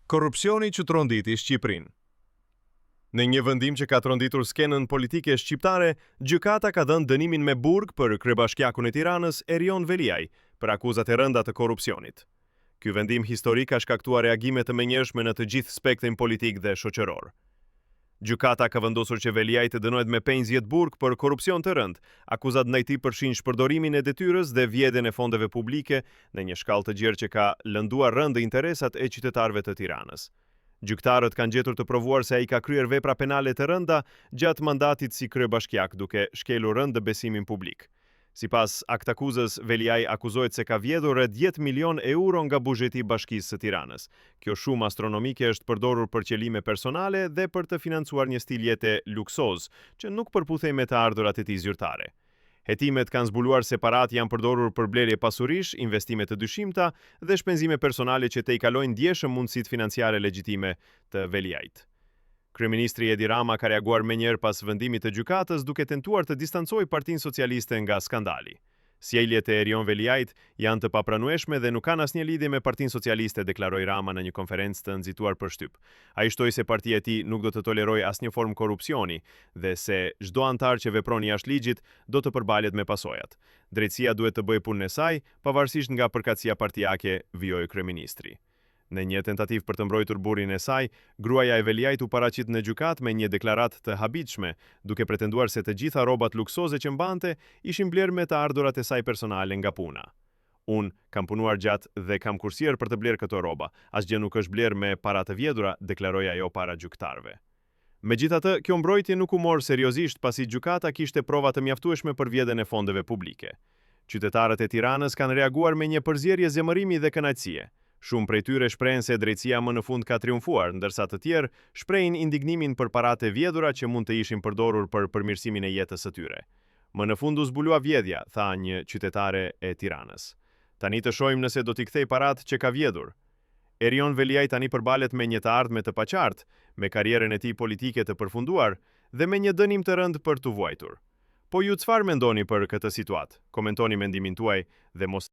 Korrupsioni që tronditi Shqipërinë. Në një vendim që ka tronditur skenën politike shqiptare, gjykata ka dhënë dënimin me burg për kryebashkiakun e Tiranës, Erion Veliaj, për akuzat e rënda të korrupsionit. Ky vendim historik ka shkaktuar reagime të menjëhershme në të gjithë spektrin politik dhe shoqëror. Gjykata ka vendosur që Veliaj të dënohet me 50 burg për korrupsion të rënd. Akuzat ndaj tij përfshin shpërdorimin e detyrës dhe vjedhjen e fondeve publike në një shkallë të gjerë që ka lënduar rënd interesat e qytetarëve të Tiranës. Gjyktarët kanë gjetur të provuar se ai ka kryer vepra penale të rënda gjatë mandatit si kryebashkiak, duke shkelur rënd besimin publik. Sipas aktakuzës, Veliaj akuzohet se ka vjedhur rreth 10 milion euro nga buxheti i Bashkisë së Tiranës. Kjo shumë astronomike është përdorur për qëllime personale dhe për të financuar një stil jete luksoz, që nuk përputhej me të ardhurat e tij zyrtare. Hetimet kanë zbuluar se parat janë përdorur për blerje pasurish, investime të dyshimta dhe shpenzime personale që te i kalojnë ndjeshëm mundësitë financiare legjitime të Veliajt. Kryeministri Edi Rama ka reaguar menjëherë pas vendimit të gjykatës duke tentuar të distancojë Partinë Socialiste nga skandali. Sjelljet e Erion Veliajt janë të papranueshme dhe nuk kanë asnjë lidhje me Partinë Socialiste, deklaroi Rama në një konferencë të nxituar për shtyp. Ai shtoi se partia e tij nuk do të tolerojë asnjë formë korrupsioni dhe se çdo antar që vepron jashtë ligjit do të përballet me pasojat. Drejtësia duhet të bëjë punën e saj, pavarësisht nga përkatësia partijake, vijoi kryeministri. Në një tentativë për të mbrojtur burrin e saj, gruaja e Veliajt u paraqit në gjykatë me një deklaratë të habitshme, duke pretenduar se të gjitha rrobat luksoze që mbante ishin blerë me të ardhurat e saj personale nga puna. Unë kam punuar gjatë dhe kam kursier për të blerë këto rroba, asgjë nuk është blerë me para të vjedhura, deklaroi ajo para gjyktarëve. Megjithatë, kjo mbrojtje nuk u mor seriozisht pasi gjykata kishte prova të mjaftueshme për vjedhjen e fondeve publike. Qytetarët e Tiranës kanë reaguar me një përzierje zemërimi dhe kënaqësie. Shumë prej tyre shprehen se drejtësia më në fund ka triumfuar, ndërsa të tjerë shprehin indignimin për paratë e vjedhura që mund të ishin përdorur për përmirësimin e jetës së tyre. Më në fund u zbulua vjedhja, tha një qytetare e Tiranës. Tani të shohim nëse do t'i kthej paratë që ka vjedhur. Erion Veliaj tani përballet me një të ardhme të paqartë, me karrierën e tij politike të përfunduar dhe me një dënim të rënd për t'u vuajtur. Po ju çfarë mendoni për këtë situatë? Komentoni mendimin tuaj dhe mos